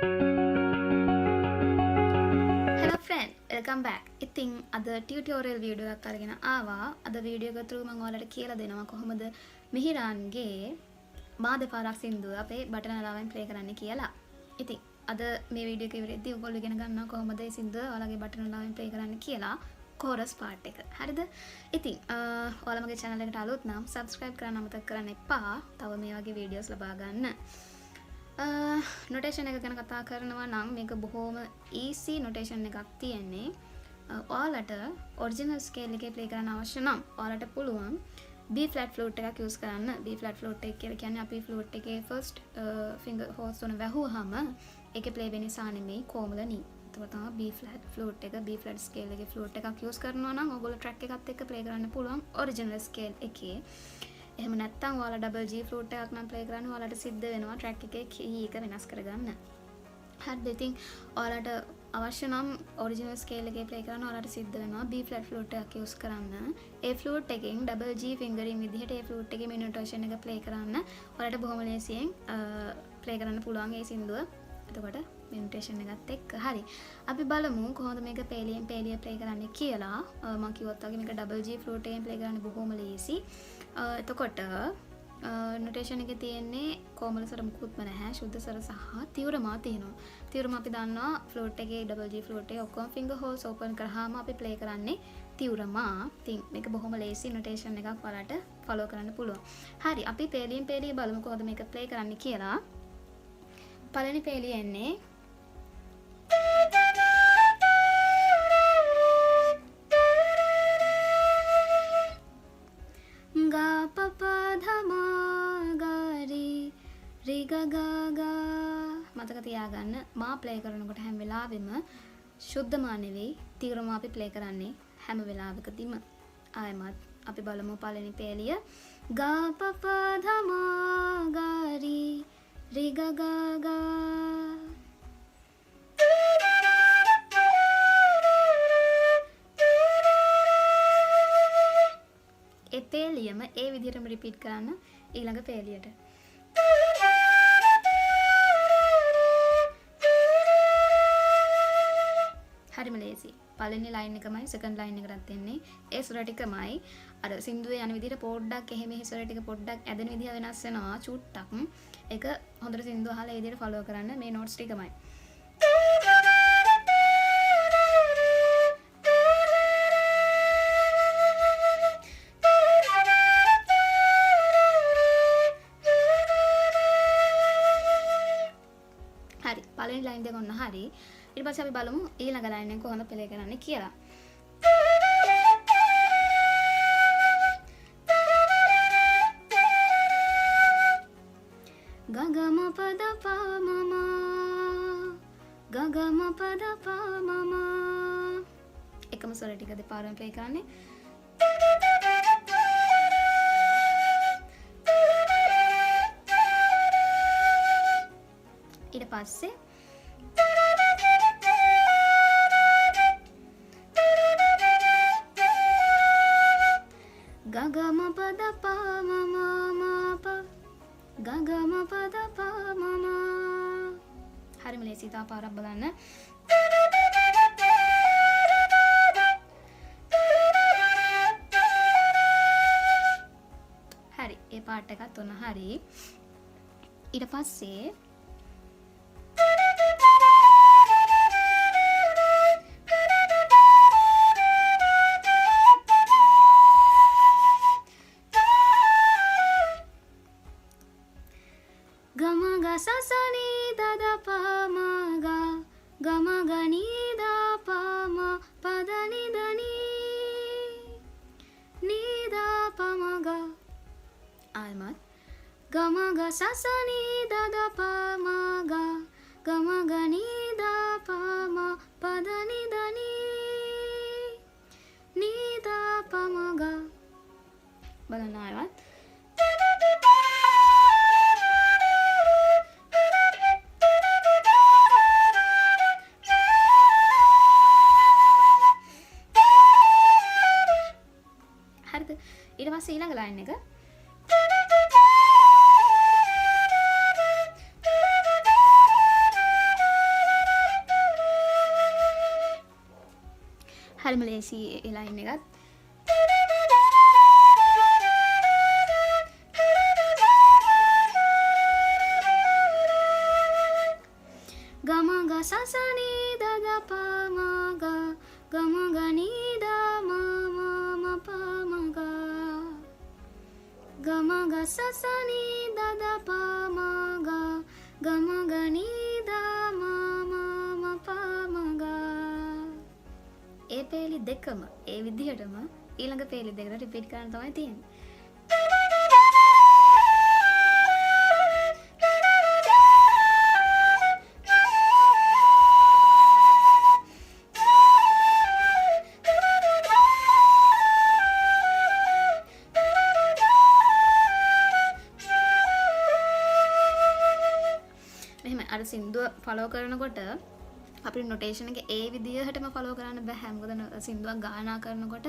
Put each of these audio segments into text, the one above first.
Hello friend, welcome back. ඉතින් අද tutorial video එකක් අරගෙන ආවා. අද වීඩියෝ එක through මම ඔයාලට කියලා දෙනවා කොහොමද මිහිරාන්ගේ මා දෙපාරක් සින්දුව අපේ බටන් අලාවෙන් ප්ලේ කරන්න කියලා. ඉතින් අද මේ වීඩියෝ එක ඉවරෙද්දී ඔයගොල්ලෝ ඉගෙන ගන්නවා කොහොමද මේ සින්දුව ඔයාලගේ බටන් අලාවෙන් ප්ලේ කරන්න කියලා කෝරස් පාර්ට් එක. හරිද? ඉතින් ඔයාලා මගේ channel එකට අලුත් නම් subscribe කරන්න අමතක කරන්න එපා. තව මේ වගේ වීඩියෝස් ලබා ගන්න. නොටේෂන් එක ගැන කතා කරනවා නම් මේක බොහොම easy නොටේෂන් එකක් තියෙන්නේ. ඔයාලට ඔරිජිනල් ස්කේල් එකේ ප්ලේ කරන්න අවශ්‍ය නම් ඔයාලට පුළුවන් B flat flute එකක් use කරන්න. B flat flute එක කියලා කියන්නේ අපි flute එකේ first finger holes තුන වැහුවාම ඒකේ play වෙන නිසා නෙමෙයි කොමල නී. ඒක තමයි B flat flute එක. B flat scale එකේ flute එකක් use කරනවා නම් ඔයගොල්ලෝ track එකත් එක්ක play කරන්න පුළුවන් ඔරිජිනල් ස්කේල් එකේ. එහෙම නැත්නම් ඔයාලා double G flute එකක් නම් play කරන්න ඔයාලට සිද්ධ වෙනවා track එකේ key එක වෙනස් කරගන්න. හරිද? ඉතින් ඔයාලට අවශ්‍ය නම් ඔරිජිනල් ස්කේල් එකේ play කරන්න ඔයාලට සිද්ධ වෙනවා B flat flute එකක් use කරන්න. ඒ flute එකෙන් double G fingering විදිහට ඒ flute එකේ notation එක play කරන්න ඔයාලට බොහොම ලේසියෙන් play කරන්න පුළුවන් ඒ සින්දුව. එතකොට notation එකත් එක්ක හරි. අපි බලමු කොහොමද මේක පේලියෙන් පේලිය play කරන්නේ කියලා. මම කිව්වත් වගේ මේක double G flute එකෙන් play කරන්න බොහොම ලේසි. එතකොට notation එකේ තියෙන්නේ කොමල ස්වර මුකුත්ම නැහැ. ශුද්ධ ස්වර සහ තීව්‍රමා තියෙනවා. තීව්‍රමා අපි දන්නවා flute එකේ double G flute එකේ ඔක්කොම finger holes open කරාම අපි play කරන්නේ තීව්‍රමා. ඉතින් මේක බොහොම ලේසි notation එකක් ඔයාලට follow කරන්න පුළුවන්. හරි අපි පේලියෙන් පේලිය බලමු කොහොමද මේක play කරන්නේ කියලා. පළවෙනි පේලිය එන්නේ මතක තියාගන්න මා ප්ලේ කරනකොට හැම වෙලාවෙම ශුද්ධමා නෙවෙයි තීව්‍රමා අපි ප්ලේ කරන්නේ හැම වෙලාවකදීම. ආයමත් අපි බලමු පළවෙනි පේලිය ගා පප ධමා ගාරි රි ග ග ග. ඒ පේලියම ඒ විදිහටම රිපීට් කරන්න ඊළඟ පේලියට. හරිම ලේසි. පළවෙනි ලයින් එකමයි සෙකන්ඩ් ලයින් එකටත් එන්නේ. ඒ ස්වර ටිකමයි අර සින්දුවේ යන විදිහට පොඩ්ඩක් එහෙ මෙහෙ ස්වර ටික පොඩ්ඩක් ඇදෙන විදිහ වෙනස් වෙනවා චුට්ටක්. ඒක හොඳට සින්දුව අහලා ඒ විදිහට ෆලෝ කරන්න මේ නෝට්ස් ටිකමයි. හරි. පළවෙනි ලයින් දෙක ඔන්න හරි. ඊට පස්සේ අපි බලමු ඊළඟ ලයින් එක කොහොමද ප්ලේ කරන්නේ කියලා. ගගම පද පා මම ගගම පද පා මම එකම ස්වර ටික දෙපාරම ප්ලේ කරන්නේ. ඊට පස්සේ ගගම පද පා මම මප ගගම පද පා මම. හරිම ලේසි. තා පාරක් බලන්න. හරි. ඒ පාර්ට් එකත් ඔන්න හරි. ඊට පස්සේ ගම ගසසනි දද පාමග ගම ගනී දා පාම පදනි දනි නීදා පමග. ආයමත් ගම ගසසනි දද පාමග ගම ගනී දා පාම පදනි දනි නීදා පමග. බලන්න ආයමත් ඊට පස්සේ ඊළඟ ලයින් එක හරිම ලේසි ඒ ලයින් එකත්. ගම ගස නී දද පමග ගම ගනී ද මම පමග ගම ගස නී දද පමග ගම ගනී ද මම පමග. ඒ පේලි දෙකම ඒ විදිහටම ඊළඟ පේලි දෙකට රිපීට් කරන්න තමයි තියෙන්නේ. අර සින්දුව ෆලෝ කරනකොට අපිට නොටේෂන් එක ඒ විදිහටම ෆලෝ කරන්න බෑ. මොකද සින්දුවක් ගායනා කරනකොට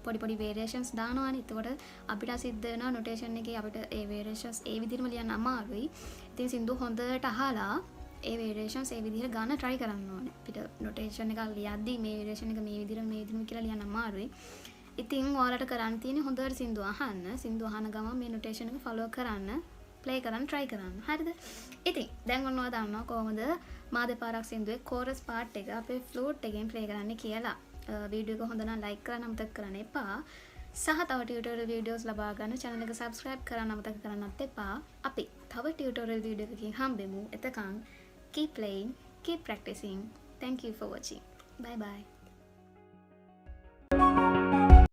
පොඩි පොඩි වේරියේෂන්ස් දානවානේ. එතකොට අපිට සිද්ධ වෙනවා නොටේෂන් එකේ අපිට ඒ වේරියේෂන්ස් ඒ විදිහටම ලියන්න අමාරුයි. ඉතින් සින්දුව හොඳට අහලා ඒ වේරියේෂන්ස් ඒ විදිහට ගන්න try කරන්න ඕනේ. අපිට නොටේෂන් එක ලියද්දී මේ වේරියේෂන් එක මේ විදිහට කියලා ලියන්න අමාරුයි. ඉතින් ඔයාලට කරන්න තියෙන්නේ හොඳට සින්දුව අහන්න. සින්දුව අහන ගමන් මේ නොටේෂන් එක ෆලෝ කරන්න. ප්ලේ කරන්න try කරන්න. හරිද? ඉතින් දැන් ඔන්නවා දන්නවා කොහොමද මා දෙපාරක් සින්දුවේ කෝරස් පාර්ට් එක අපේ ෆ්ලූට් එකෙන් ප්ලේ කරන්න කියලා. වීඩියෝ එක හොඳ නම් ලයික් කරන්න අමතක කරන්න එපා. සහ තව ටියුටෝරියල් වීඩියෝස් ලබා ගන්න channel එක subscribe කරන්න අමතක කරන්නත් එපා. අපි තව ටියුටෝරියල් වීඩියෝ එකකින් හම්බෙමු. එතකන් keep playing, keep practicing. Thank you for watching. Bye bye.